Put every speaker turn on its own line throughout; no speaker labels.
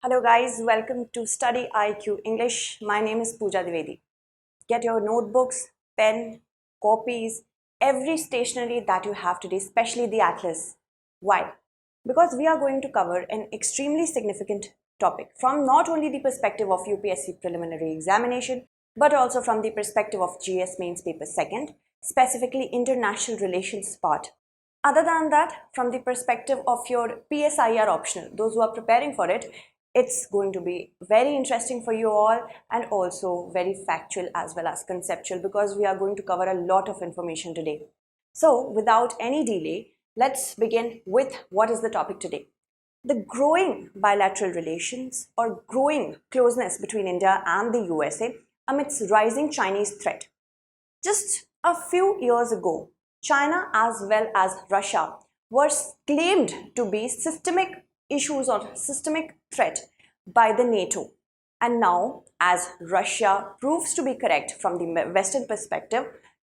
Hello guys, welcome to Study IQ English. My name is Pooja Dwivedi. Get your notebooks, pen, copies, every stationery that you have today, especially the atlas. Why? Because we are going to cover an extremely significant topic from not only the perspective of UPSC preliminary examination, but also from the perspective of GS mains paper second, specifically international relations part. Other than that, from the perspective of your PSIR optional, those who are preparing for it, it's going to be very interesting for you all and also very factual as well as conceptual because we are going to cover a lot of information today. So without any delay, let's begin with what is the topic today. The growing bilateral relations or growing closeness between India and the USA amidst rising Chinese threat. Just a few years ago, China as well as Russia were claimed to be systemic issues or systemic threat by the NATO. And now, as Russia proves to be correct from the Western perspective,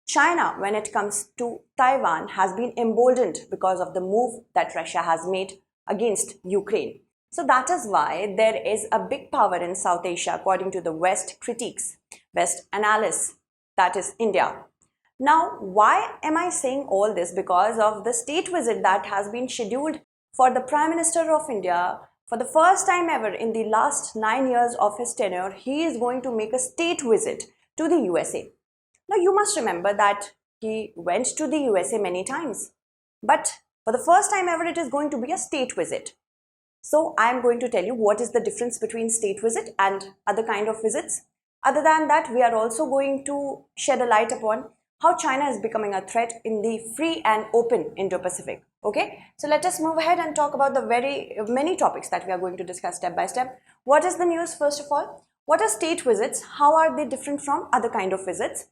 China, when it comes to Taiwan, has been emboldened because of the move that Russia has made against Ukraine. So that is why there is a big power in South Asia according to the West critiques, West analysis, that is India. Now, why am I saying all this? Because of the state visit that has been scheduled for the Prime Minister of India. For the first time ever in the last 9 years of his tenure, he is going to make a state visit to the USA. Now, you must remember that he went to the USA many times. But for the first time ever, it is going to be a state visit. So, I am going to tell you what is the difference between state visit and other kind of visits. Other than that, we are also going to shed a light upon how China is becoming a threat in the free and open Indo Pacific. Okay, so let us move ahead and talk about the very many topics that we are going to discuss step by step. What is the news first of all? What are state visits? How are they different from other kind of visits?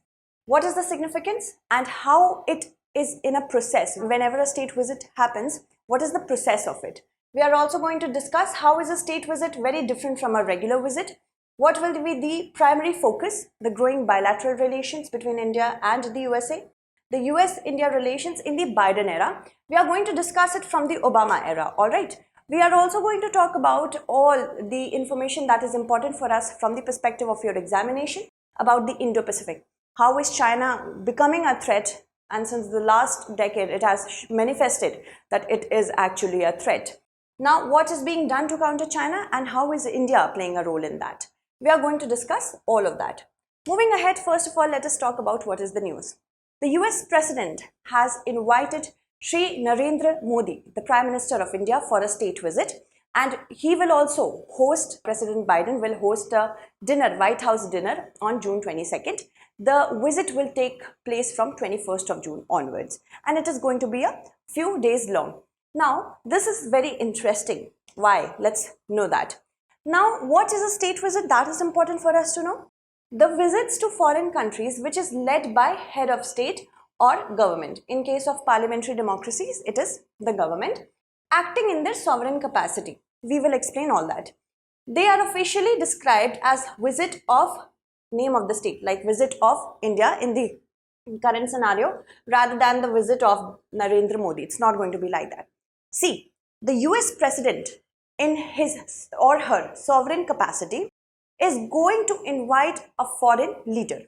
What is the significance and how it is in a process? Whenever a state visit happens, what is the process of it? We are also going to discuss how is a state visit very different from a regular visit. What will be the primary focus? The growing bilateral relations between India and the USA. The US-India relations in the Biden era. We are going to discuss it from the Obama era, alright? We are also going to talk about all the information that is important for us from the perspective of your examination about the Indo-Pacific. How is China becoming a threat? And since the last decade, it has manifested that it is actually a threat. Now, what is being done to counter China and how is India playing a role in that? We are going to discuss all of that. Moving ahead, first of all, let us talk about what is the news. The US President has invited Shri Narendra Modi, the Prime Minister of India, for a state visit, and he will also host, President Biden will host a dinner, White House dinner on June 22nd. The visit will take place from 21st of June onwards, and it is going to be a few days long. Now, this is very interesting. Why? Let's know that. Now, what is a state visit? That is important for us to know. The visits to foreign countries which is led by head of state or government. In case of parliamentary democracies, it is the government acting in their sovereign capacity. We will explain all that. They are officially described as visit of name of the state, like visit of India in the current scenario rather than the visit of Narendra Modi. It's not going to be like that. See, the US President in his or her sovereign capacity is going to invite a foreign leader,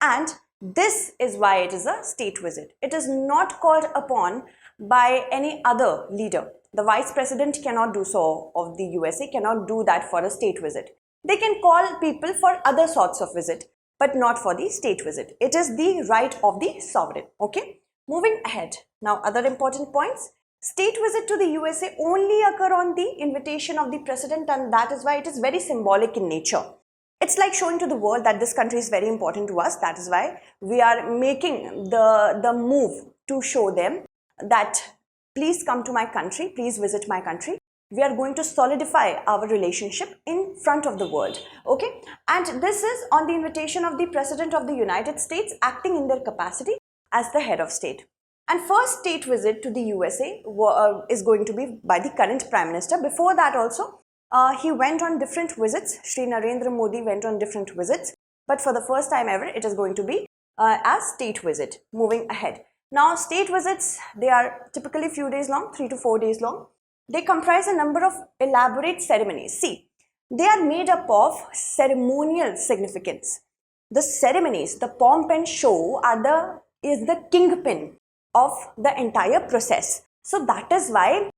and this is why it is a state visit. It is not called upon by any other leader. The Vice President cannot do so of the USA, cannot do that for a state visit. They can call people for other sorts of visit, but not for the state visit. It is the right of the sovereign. Okay, moving ahead. Now, other important points. State visit to the USA only occur on the invitation of the president, and that is why it is very symbolic in nature. It's like showing to the world that this country is very important to us. That is why we are making the move to show them that please come to my country, please visit my country. We are going to solidify our relationship in front of the world. Okay, and this is on the invitation of the President of the United States acting in their capacity as the head of state. And first state visit to the USA is going to be by the current Prime Minister. Before that also, he went on different visits. Shri Narendra Modi went on different visits. But for the first time ever, it is going to be a state visit. Moving ahead. Now, state visits, they are typically few days long, 3 to 4 days long. They comprise a number of elaborate ceremonies. See, They are made up of ceremonial significance. The ceremonies, the pomp and show is the kingpin of the entire process. So that is why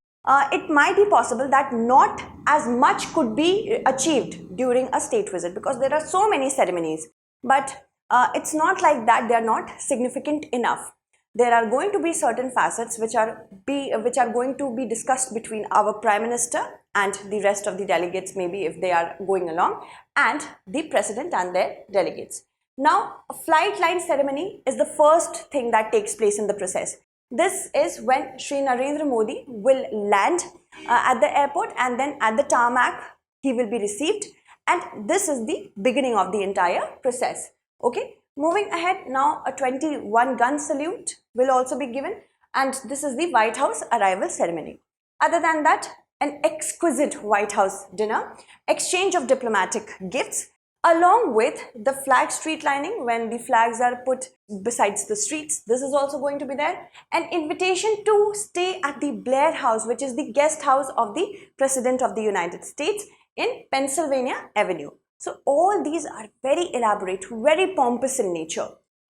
it might be possible that not as much could be achieved during a state visit, because there are so many ceremonies. But it's not like that they are not significant enough. There are going to be certain facets which are going to be discussed between our Prime Minister and the rest of the delegates, maybe if they are going along, and the President and their delegates. Now, a flight line ceremony is the first thing that takes place in the process. This is when Shri Narendra Modi will land at the airport, and then at the tarmac he will be received, and this is the beginning of the entire process. Okay, moving ahead, now a 21 gun salute will also be given, and this is the White House arrival ceremony. Other than that, an exquisite White House dinner, exchange of diplomatic gifts, along with the flag street lining when the flags are put besides the streets. This is also going to be there. An invitation to stay at the Blair House, which is the guest house of the President of the United States in Pennsylvania Avenue. So all these are very elaborate, very pompous in nature.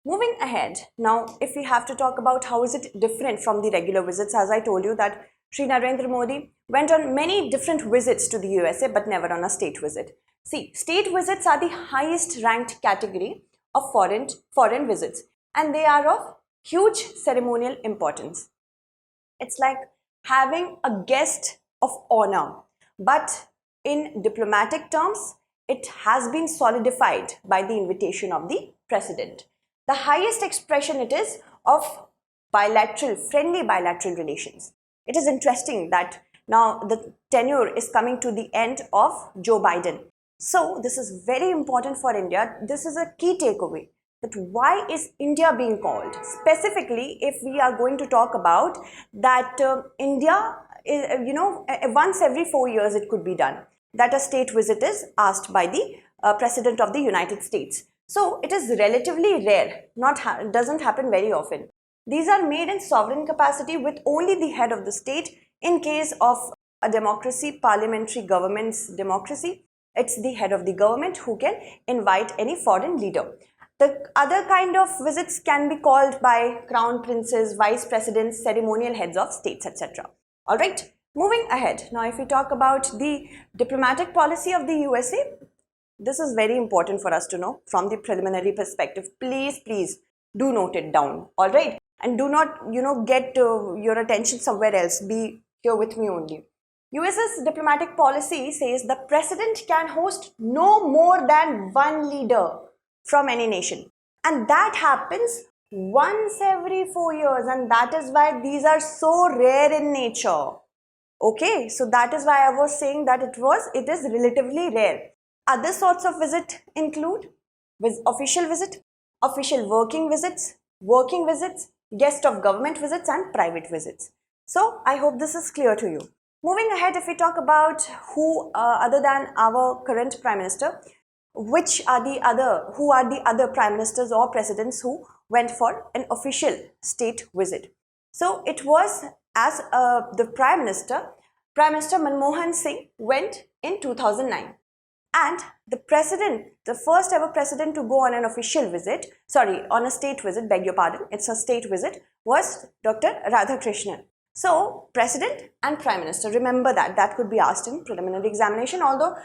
Moving ahead, now if we have to talk about how is it different from the regular visits, as I told you that Shri Narendra Modi went on many different visits to the USA but never on a state visit. See, state visits are the highest ranked category of foreign visits, and they are of huge ceremonial importance. It's like having a guest of honor, but in diplomatic terms, it has been solidified by the invitation of the President. The highest expression it is of friendly bilateral relations. It is interesting that now the tenure is coming to the end of Joe Biden. So this is very important for India. This is a key takeaway, that why is India being called? Specifically, if we are going to talk about that India, once every 4 years it could be done, that a state visit is asked by the President of the United States. So it is relatively rare, doesn't happen very often. These are made in sovereign capacity with only the head of the state. In case of a democracy, parliamentary government's democracy, it's the head of the government who can invite any foreign leader. The other kind of visits can be called by crown princes, vice presidents, ceremonial heads of states, etc. All right, moving ahead. Now, if we talk about the diplomatic policy of the USA, this is very important for us to know from the preliminary perspective. Please do note it down. All right, and do not, get your attention somewhere else. Be here with me only. US's diplomatic policy says the president can host no more than one leader from any nation, and that happens once every 4 years, and that is why these are so rare in nature. Okay, so that is why I was saying that it is relatively rare. Other sorts of visit include official visit, official working visits, guest of government visits, and private visits. So I hope this is clear to you. Moving ahead, if we talk about who other than our current Prime Minister, who are the other Prime Ministers or Presidents who went for an official state visit. So it was as the Prime Minister Manmohan Singh went in 2009. And the first ever president to go on an official visit, on a state visit, beg your pardon, it's a state visit, was Dr. Radhakrishnan. So, President and Prime Minister, remember that could be asked in preliminary examination, although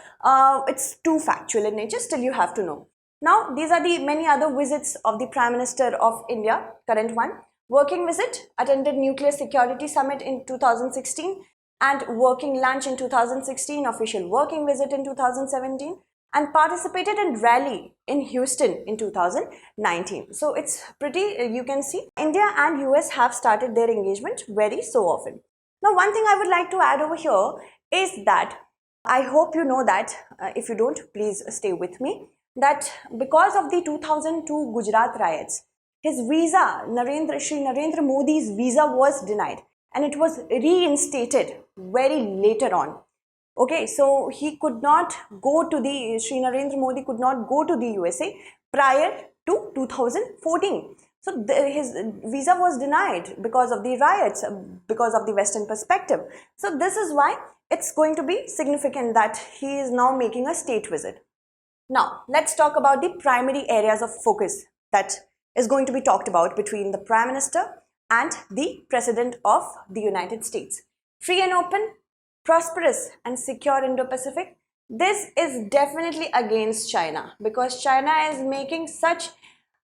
it's too factual in nature, still you have to know. Now, these are the many other visits of the Prime Minister of India, current one. Working visit, attended Nuclear Security Summit in 2016, and working lunch in 2016, official working visit in 2017, and participated in rally in Houston in 2019. So it's pretty, you can see, India and US have started their engagement very so often. Now, one thing I would like to add over here is that I hope you know that, if you don't, please stay with me, that because of the 2002 Gujarat riots, his visa, Shri Narendra Modi's visa was denied, and it was reinstated very later on. Okay, so he could not go to Shri Narendra Modi could not go to the USA prior to 2014. So his visa was denied because of the riots, because of the Western perspective. So this is why it's going to be significant that he is now making a state visit. Now, let's talk about the primary areas of focus that is going to be talked about between the Prime Minister and the President of the United States. Free and open, prosperous and secure Indo-Pacific. This is definitely against China, because China is making such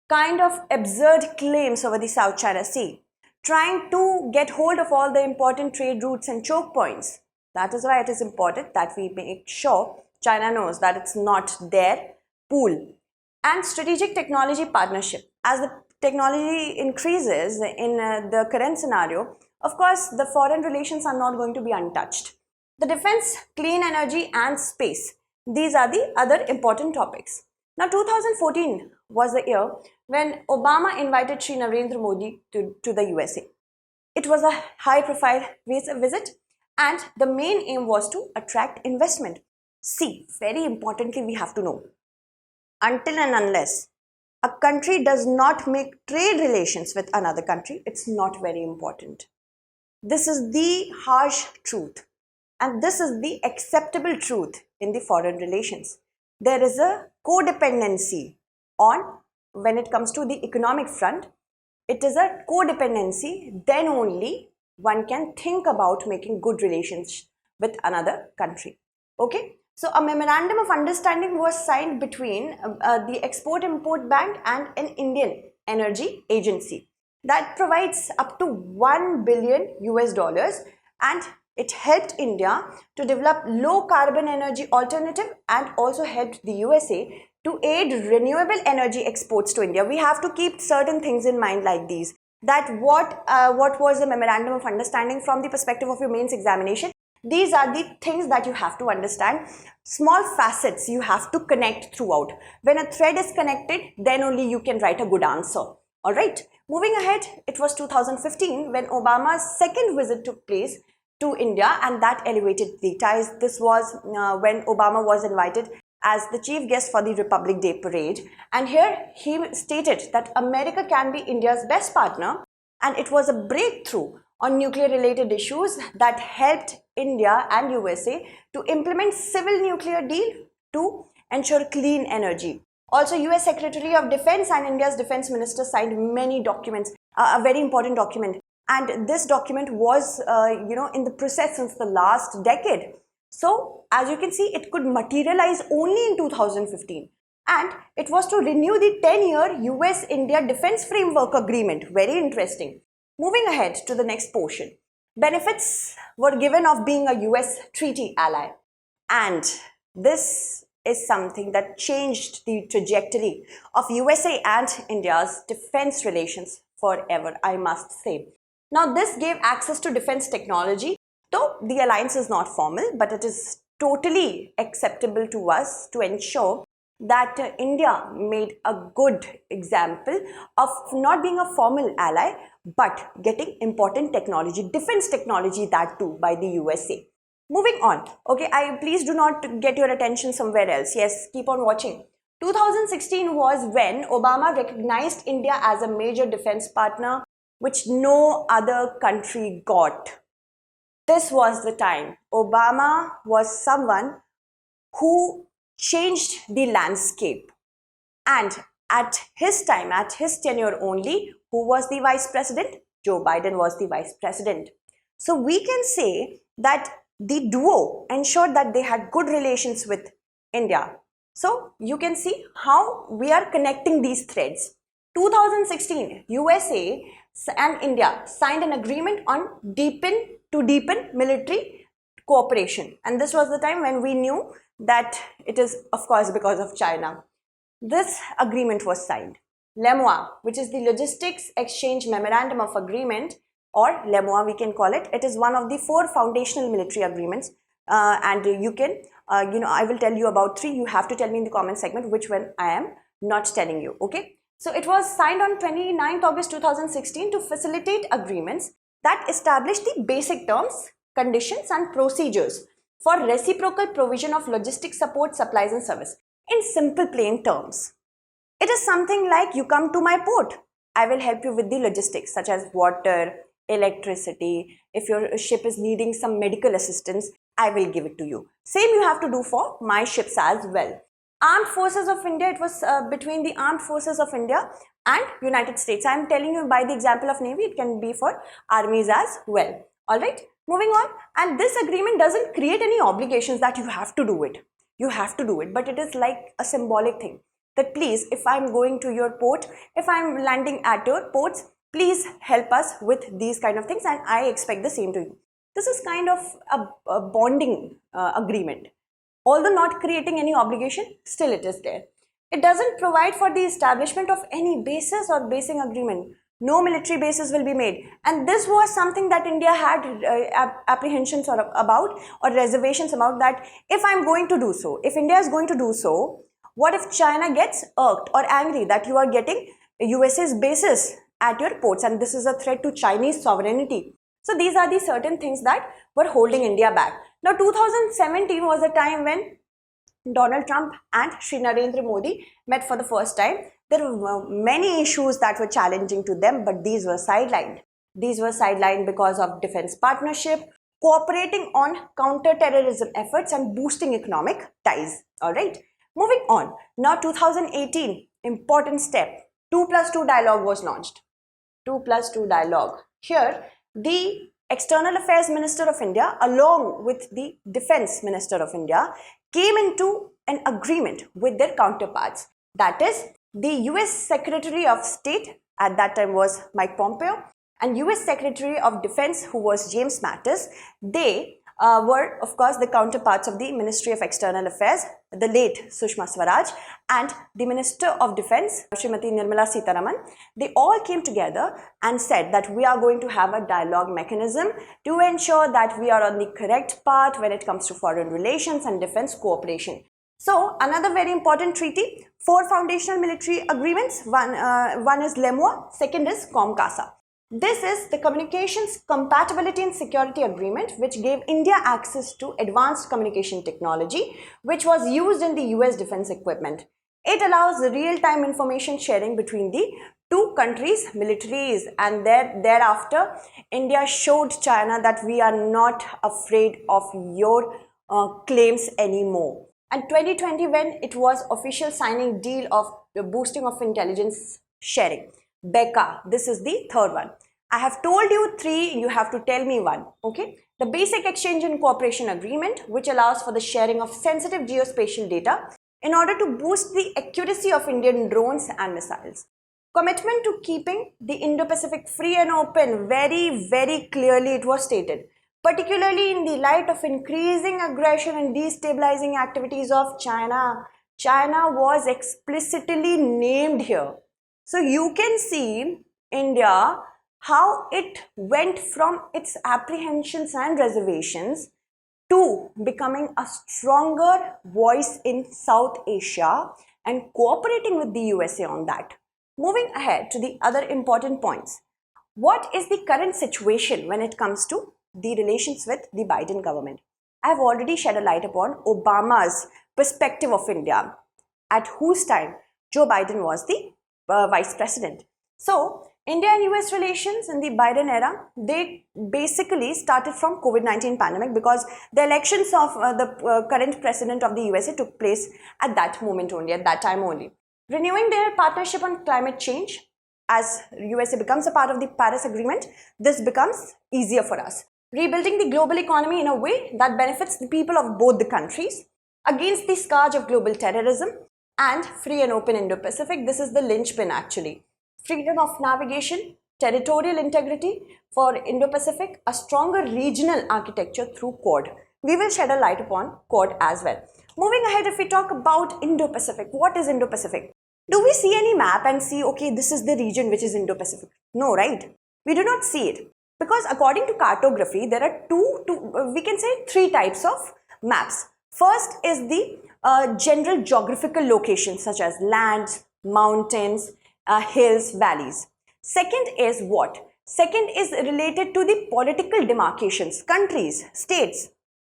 kind of absurd claims over the South China Sea, trying to get hold of all the important trade routes and choke points. That is why it is important that we make sure China knows that it's not their pool. And strategic technology partnership. As the technology increases in the current scenario, of course, the foreign relations are not going to be untouched. The defense, clean energy and space. These are the other important topics. Now, 2014 was the year when Obama invited Sri Narendra Modi to the USA. It was a high-profile visit, and the main aim was to attract investment. See, very importantly, we have to know, until and unless a country does not make trade relations with another country, it's not very important. This is the harsh truth, and this is the acceptable truth in the foreign relations. There is a codependency on when it comes to the economic front. It is a codependency, then only one can think about making good relations with another country. Okay, so a memorandum of understanding was signed between the Export-Import Bank and an Indian energy agency that provides up to $1 billion US, and it helped India to develop low carbon energy alternative and also helped the USA to aid renewable energy exports to India. We have to keep certain things in mind like these. That what was the memorandum of understanding from the perspective of your mains examination. These are the things that you have to understand. Small facets you have to connect throughout. When a thread is connected, then only you can write a good answer. Alright, moving ahead, it was 2015 when Obama's second visit took place to India, and that elevated the ties. This was when Obama was invited as the chief guest for the Republic Day parade, and here he stated that America can be India's best partner, and it was a breakthrough on nuclear related issues that helped India and USA to implement civil nuclear deal to ensure clean energy. Also, US Secretary of Defense and India's Defense Minister signed many documents, a very important document, and this document was in the process since the last decade. So, as you can see, it could materialize only in 2015, and it was to renew the 10-year US-India Defense Framework Agreement. Very interesting. Moving ahead to the next portion. Benefits were given of being a US treaty ally, and this is something that changed the trajectory of USA and India's defense relations forever, I must say. Now, this gave access to defense technology. Though the alliance is not formal, but it is totally acceptable to us to ensure that India made a good example of not being a formal ally, but getting important technology, defense technology, that too by the USA. Moving on, okay, please do not get your attention somewhere else. Yes, keep on watching. 2016 was when Obama recognized India as a major defense partner, which no other country got. This was the time. Obama was someone who changed the landscape. And at his time, at his tenure only, who was the vice president? Joe Biden was the vice president. So we can say that the duo ensured that they had good relations with India. So you can see how we are connecting these threads. 2016, USA and India signed an agreement on deepen military cooperation, and this was the time when we knew that it is of course because of China. This agreement was signed. LEMOA, which is the Logistics Exchange Memorandum of Agreement, or LEMOA we can call it. It is one of the 4 foundational military agreements, and you can I will tell you about 3. You have to tell me in the comment segment which one I am not telling you. Okay, so it was signed on 29th August 2016 to facilitate agreements that establish the basic terms, conditions and procedures for reciprocal provision of logistic support, supplies and service. In simple plain terms, it is something like you come to my port, I will help you with the logistics such as water, electricity. If your ship is needing some medical assistance, I will give it to you. Same you have to do for my ships as well. Armed Forces of India, it was between the Armed Forces of India and United States. I am telling you by the example of Navy, it can be for armies as well. Alright, moving on. And this agreement doesn't create any obligations that you have to do it. You have to do it, but it is like a symbolic thing. That please, if I am going to your port, if I am landing at your ports, please help us with these kind of things and I expect the same to you. This is kind of a bonding agreement. Although not creating any obligation, still it is there. It doesn't provide for the establishment of any bases or basing agreement. No military bases will be made. And this was something that India had apprehensions about or reservations about, that if I'm going to do so, if India is going to do so, what if China gets irked or angry that you are getting USA's bases at your ports and this is a threat to Chinese sovereignty? So these are the certain things that were holding India back. Now 2017 was a time when Donald Trump and Shri Narendra Modi met for the first time. There were many issues that were challenging to them, but these were sidelined. These were sidelined because of defense partnership, cooperating on counter-terrorism efforts and boosting economic ties. Alright, moving on. Now 2018, important step, 2+2 dialogue was launched. 2+2 dialogue. Here, the External Affairs Minister of India along with the Defense Minister of India came into an agreement with their counterparts. That is, the US Secretary of State at that time was Mike Pompeo and US Secretary of Defense, who was James Mattis. They were of course the counterparts of the Ministry of External Affairs, the late Sushma Swaraj, and the Minister of Defense, Srimati Nirmala Sitharaman. They all came together and said that we are going to have a dialogue mechanism to ensure that we are on the correct path when it comes to foreign relations and defense cooperation. So another very important treaty, 4 foundational military agreements. One is LEMUA, second is COMCASA. This is the Communications Compatibility and Security Agreement, which gave India access to advanced communication technology, which was used in the US defense equipment. It allows real-time information sharing between the two countries' militaries, and thereafter, India showed China that we are not afraid of your claims anymore. And 2020, when it was official signing deal of the boosting of intelligence sharing. BECA, this is the third one. I have told you 3, you have to tell me 1, okay? The Basic Exchange and Cooperation Agreement, which allows for the sharing of sensitive geospatial data in order to boost the accuracy of Indian drones and missiles. Commitment to keeping the Indo-Pacific free and open, very, very clearly it was stated, particularly in the light of increasing aggression and destabilizing activities of China. China was explicitly named here. So you can see India, how it went from its apprehensions and reservations to becoming a stronger voice in South Asia and cooperating with the USA on that. Moving ahead to the other important points. What is the current situation when it comes to the relations with the Biden government? I have already shed a light upon Obama's perspective of India, at whose time Joe Biden was the vice president. So, India and US relations in the Biden era, they basically started from COVID-19 pandemic, because the elections of the current president of the USA took place at that moment only, at that time only. Renewing their partnership on climate change, as USA becomes a part of the Paris Agreement, this becomes easier for us. Rebuilding the global economy in a way that benefits the people of both the countries, against the scourge of global terrorism, and free and open Indo-Pacific. This is the linchpin actually. Freedom of navigation, territorial integrity for Indo-Pacific, a stronger regional architecture through Quad. We will shed a light upon Quad as well. Moving ahead, if we talk about Indo-Pacific, what is Indo-Pacific? Do we see any map and see, okay, this is the region which is Indo-Pacific? No, right? We do not see it. Because according to cartography, there are we can say 3 types of maps. First is the general geographical locations such as lands, mountains, hills, valleys. Second is what? Second is related to the political demarcations, countries, states.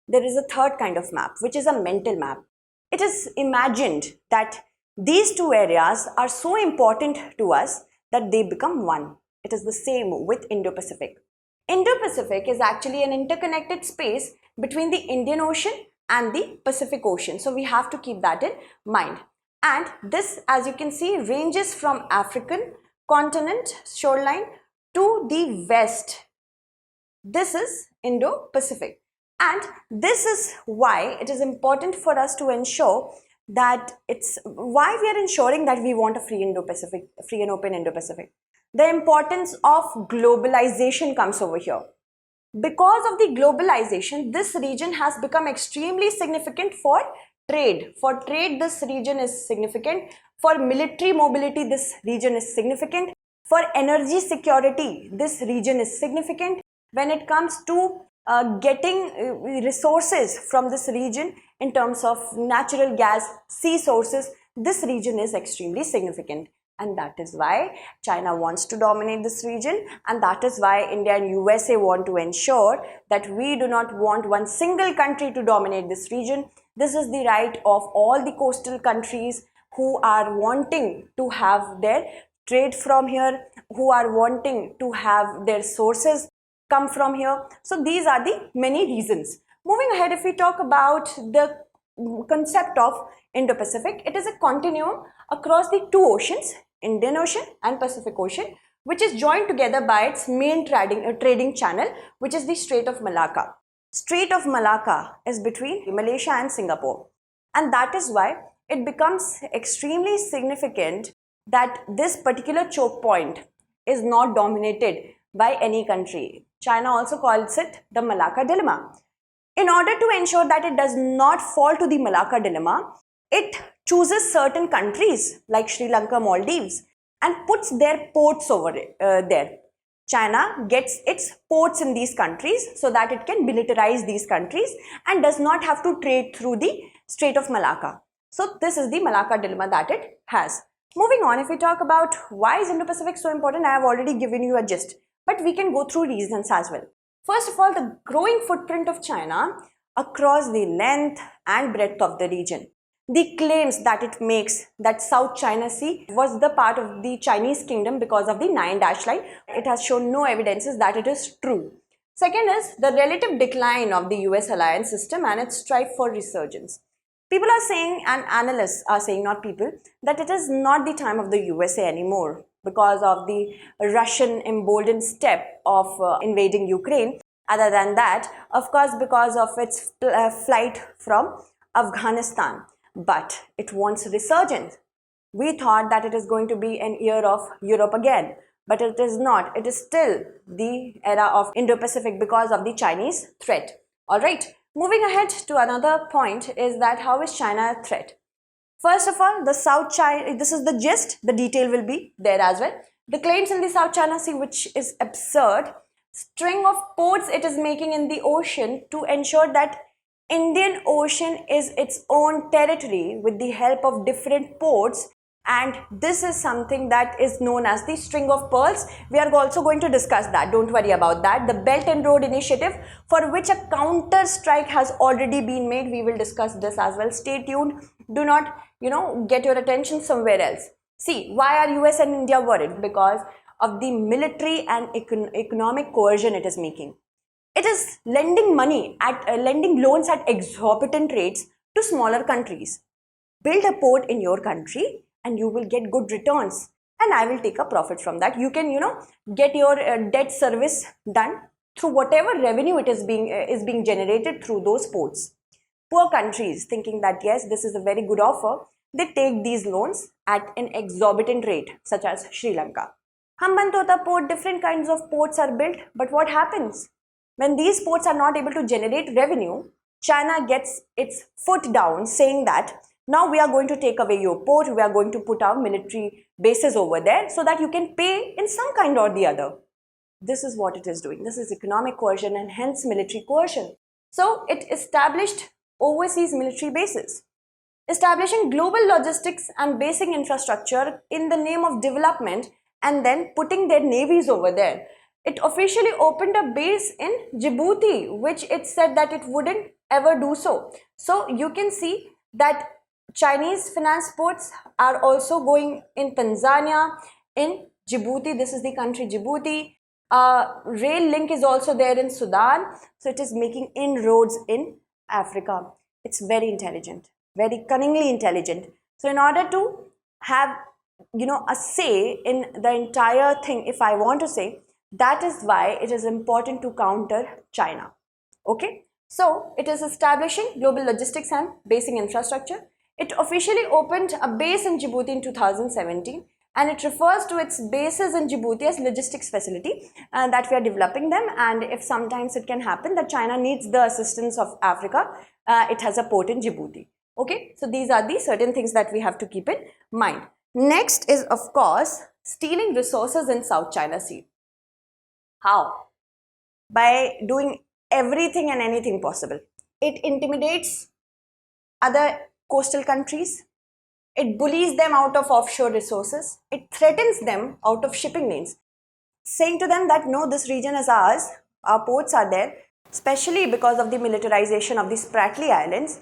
There is a third kind of map, which is a mental map. It is imagined that these 2 areas are so important to us that they become one. It is the same with Indo-Pacific. Indo-Pacific is actually an interconnected space between the Indian Ocean and the Pacific Ocean. So we have to keep that in mind. And this, as you can see, ranges from African continent shoreline to the west. This is Indo-Pacific. And this is why it is important for us to ensure that it's why we are ensuring that we want a free Indo-Pacific, free and open Indo-Pacific. The importance of globalization comes over here. Because of the globalization, this region has become extremely significant for trade. For trade, this region is significant. For military mobility, this region is significant. For energy security, this region is significant. When it comes to getting resources from this region in terms of natural gas, sea sources, this region is extremely significant. And that is why China wants to dominate this region, and that is why India and USA want to ensure that we do not want one single country to dominate this region. This is the right of all the coastal countries who are wanting to have their trade from here, who are wanting to have their sources come from here. So these are the many reasons. Moving ahead, if we talk about the concept of Indo-Pacific, it is a continuum across the two oceans, Indian Ocean and Pacific Ocean, which is joined together by its main trading channel, which is the Strait of Malacca. Strait of Malacca is between Malaysia and Singapore, and that is why it becomes extremely significant that this particular choke point is not dominated by any country. China also calls it the Malacca Dilemma. In order to ensure that it does not fall to the Malacca Dilemma, it chooses certain countries like Sri Lanka, Maldives, and puts their ports over there. China gets its ports in these countries so that it can militarize these countries and does not have to trade through the Strait of Malacca. So this is the Malacca Dilemma that it has. Moving on, if we talk about why is Indo-Pacific so important, I have already given you a gist, but we can go through reasons as well. First of all, the growing footprint of China across the length and breadth of the region. The claims that it makes that South China Sea was the part of the Chinese kingdom because of the 9-dash line, it has shown no evidences that it is true. Second is the relative decline of the US alliance system and its strive for resurgence. People are saying, and analysts are saying, not people, that it is not the time of the USA anymore because of the Russian emboldened step of invading Ukraine. Other than that, of course, because of its flight from Afghanistan. But it wants resurgence. We thought that it is going to be an year of Europe again, but it is not. It is still the era of Indo-Pacific because of the Chinese threat. Alright, moving ahead to another point is that how is China a threat? First of all, the South China, this is the gist, the detail will be there as well. The claims in the South China Sea, which is absurd, string of ports it is making in the ocean to ensure that Indian Ocean is its own territory with the help of different ports, and this is something that is known as the string of pearls. We are also going to discuss that, don't worry about that. The Belt and Road Initiative, for which a counter strike has already been made, we will discuss this as well. Stay tuned, do not get your attention somewhere else. See, why are US and India worried? Because of the military and economic coercion it is making. It is lending money lending loans at exorbitant rates to smaller countries. Build a port in your country and you will get good returns, and I will take a profit from that. You can get your debt service done through whatever revenue it is being generated through those ports. Poor countries thinking that yes, this is a very good offer, they take these loans at an exorbitant rate, such as Sri Lanka. Hambantota port, different kinds of ports are built, but what happens? When these ports are not able to generate revenue, China gets its foot down saying that now we are going to take away your port, we are going to put our military bases over there so that you can pay in some kind or the other. This is what it is doing. This is economic coercion and hence military coercion. So it established overseas military bases, establishing global logistics and basic infrastructure in the name of development and then putting their navies over there. It officially opened a base in Djibouti, which it said that it wouldn't ever do so. So you can see that Chinese finance ports are also going in Tanzania, in Djibouti. This is the country Djibouti. Rail link is also there in Sudan. So it is making inroads in Africa. It's very intelligent, very cunningly intelligent. So in order to have, a say in the entire thing, if I want to say, that is why it is important to counter China. Okay. So it is establishing global logistics and basic infrastructure. It officially opened a base in Djibouti in 2017, and it refers to its bases in Djibouti as logistics facility, and that we are developing them. And if sometimes it can happen that China needs the assistance of Africa, it has a port in Djibouti. Okay, so these are the certain things that we have to keep in mind. Next is, of course, stealing resources in South China Sea. How? By doing everything and anything possible. It intimidates other coastal countries. It bullies them out of offshore resources. It threatens them out of shipping lanes, saying to them that no, this region is ours, our ports are there, especially because of the militarization of the Spratly Islands.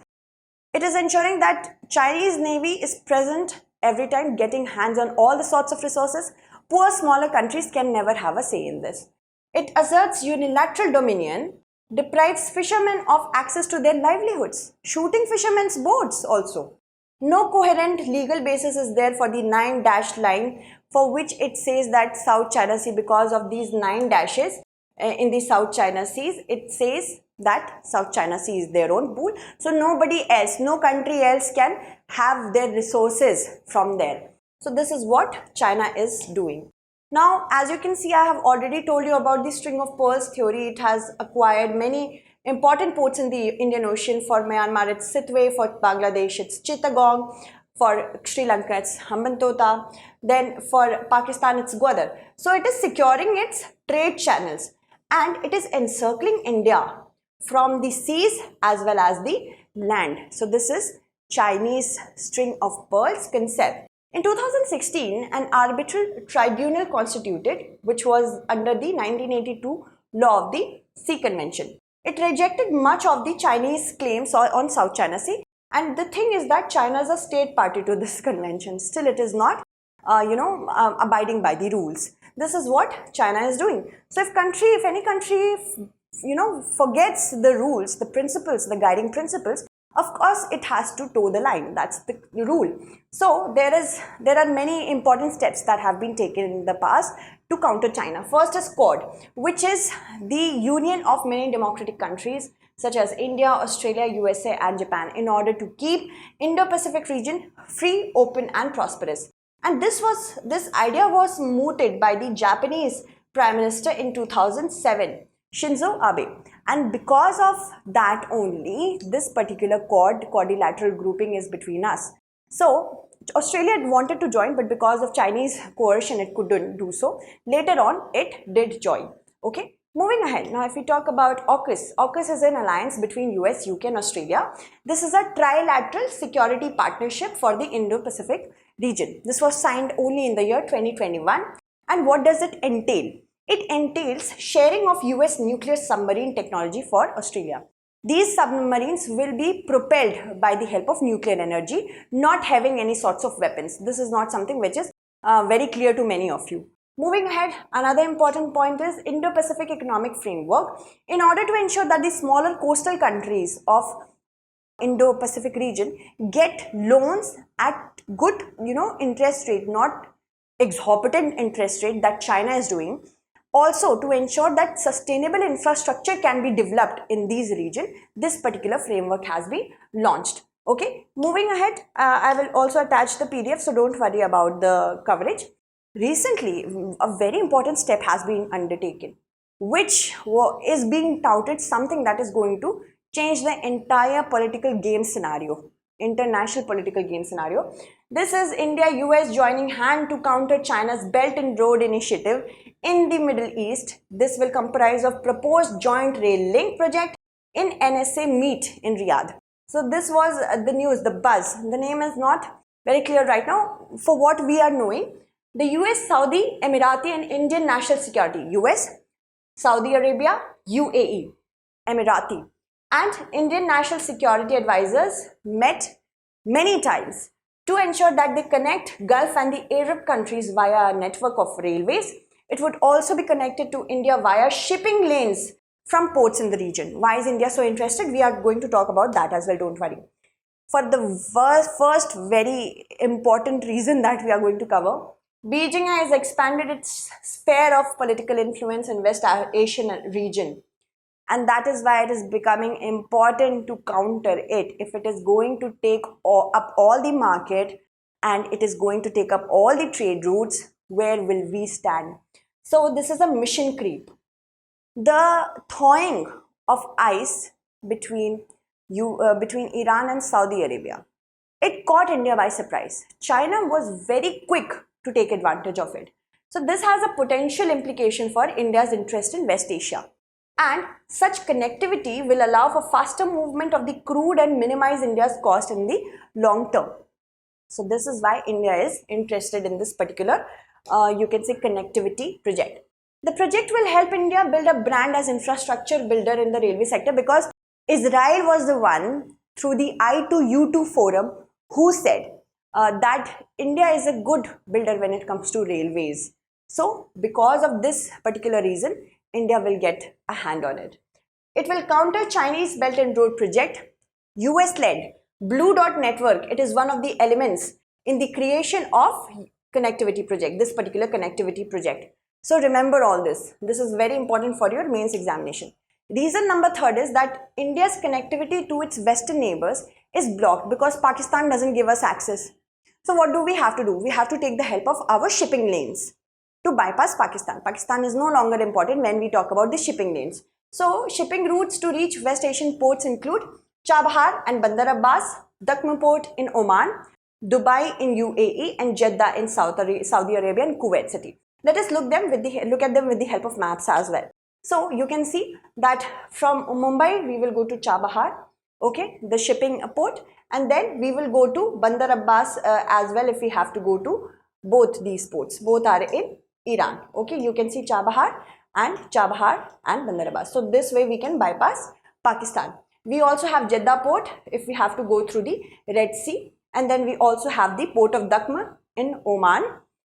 It is ensuring that Chinese Navy is present every time, getting hands on all the sorts of resources. Poor smaller countries can never have a say in this. It asserts unilateral dominion, deprives fishermen of access to their livelihoods, shooting fishermen's boats also. No coherent legal basis is there for the 9-dash line, for which it says that South China Sea, because of these 9 dashes in the South China Seas, it says that South China Sea is their own pool. So nobody else, no country else can have their resources from there. So this is what China is doing. Now, as you can see, I have already told you about the string of pearls theory. It has acquired many important ports in the Indian Ocean. For Myanmar, it's Sittwe. For Bangladesh, it's Chittagong. For Sri Lanka, it's Hambantota. Then for Pakistan, it's Gwadar. So it is securing its trade channels, and it is encircling India from the seas as well as the land. So this is Chinese string of pearls concept. In 2016, an arbitral tribunal constituted, which was under the 1982 law of the Sea Convention. It rejected much of the Chinese claims on South China Sea, and the thing is that China is a state party to this convention. Still, it is not, abiding by the rules. This is what China is doing. So, if any country, forgets the rules, the principles, the guiding principles, of course, it has to toe the line. That's the rule. So there are many important steps that have been taken in the past to counter China. First is Quad, which is the union of many democratic countries such as India, Australia, USA, and Japan, in order to keep Indo Pacific region free, open, and prosperous. And this idea was mooted by the Japanese Prime Minister in 2007. Shinzo Abe, and because of that only, this particular quadrilateral grouping is between us. So Australia wanted to join, but because of Chinese coercion, it couldn't do so. Later on, it did join. Okay, moving ahead. Now, if we talk about AUKUS, AUKUS is an alliance between US, UK, and Australia. This is a trilateral security partnership for the Indo-Pacific region. This was signed only in the year 2021. And what does it entail? It entails sharing of US nuclear submarine technology for Australia. These submarines will be propelled by the help of nuclear energy, not having any sorts of weapons. This is not something which is very clear to many of you. Moving ahead, another important point is Indo-Pacific Economic Framework. In order to ensure that the smaller coastal countries of Indo-Pacific region get loans at good, interest rate, not exorbitant interest rate that China is doing. Also, to ensure that sustainable infrastructure can be developed in these regions, this particular framework has been launched. Okay, moving ahead, I will also attach the PDF, so don't worry about the coverage. Recently, a very important step has been undertaken, which is being touted something that is going to change the entire political game scenario, international political game scenario. This is India-US joining hand to counter China's Belt and Road Initiative in the Middle East. This will comprise of proposed joint rail link project in NSA meet in Riyadh. So this was the news, the buzz. The name is not very clear right now. For what we are knowing, the US, Saudi, Emirati and Indian national security, US, Saudi Arabia, UAE, Emirati and Indian national security advisors met many times to ensure that they connect Gulf and the Arab countries via a network of railways It would also be connected to India via shipping lanes from ports in the region. Why is India so interested? We are going to talk about that as well, don't worry. For the first very important reason that we are going to cover, Beijing has expanded its sphere of political influence in West Asian region. And that is why it is becoming important to counter it. If it is going to take up all the market and it is going to take up all the trade routes, where will we stand? So this is a mission creep. The thawing of ice between Iran and Saudi Arabia, it caught India by surprise. China was very quick to take advantage of it. So this has a potential implication for India's interest in West Asia. And such connectivity will allow for faster movement of the crude and minimize India's cost in the long term. So this is why India is interested in this particular, you can say, connectivity project. The project will help India build a brand as infrastructure builder in the railway sector, because Israel was the one through the I2U2 forum who said that India is a good builder when it comes to railways. So because of this particular reason, India will get a hand on it. It will counter Chinese Belt and Road project, US-led Blue Dot Network. It is one of the elements in the creation of connectivity project, this particular connectivity project. So remember all this. This is very important for your mains examination. Reason number third is that India's connectivity to its western neighbors is blocked because Pakistan doesn't give us access. So what do? We have to take the help of our shipping lanes to bypass Pakistan. Pakistan is no longer important when we talk about the shipping lanes. So shipping routes to reach West Asian ports include Chabahar and Bandar Abbas, Dakma Port in Oman, Dubai in UAE, and Jeddah in Saudi Arabia and Kuwait City. Let us look at them with the help of maps as well. So you can see that from Mumbai we will go to Chabahar, okay, the shipping port, and then we will go to Bandar Abbas as well if we have to go to both these ports. Both are in Iran. Okay, you can see Chabahar and Bandar Abbas. So this way we can bypass Pakistan. We also have Jeddah port if we have to go through the Red Sea, and then we also have the port of Dakma in Oman.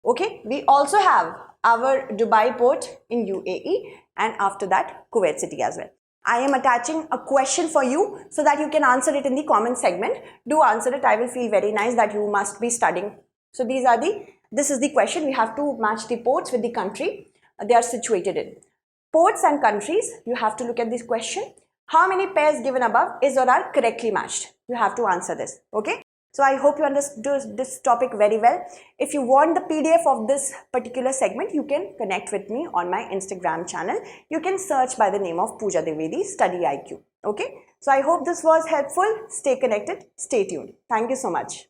Okay, we also have our Dubai port in UAE, and after that Kuwait City as well. I am attaching a question for you so that you can answer it in the comment segment. Do answer it. I will feel very nice that you must be studying. So this is the question. We have to match the ports with the country they are situated in. Ports and countries, you have to look at this question. How many pairs given above is or are correctly matched? You have to answer this. Okay. So I hope you understood this topic very well. If you want the PDF of this particular segment, you can connect with me on my Instagram channel. You can search by the name of Pooja Dwivedi, StudyIQ. Okay. So I hope this was helpful. Stay connected. Stay tuned. Thank you so much.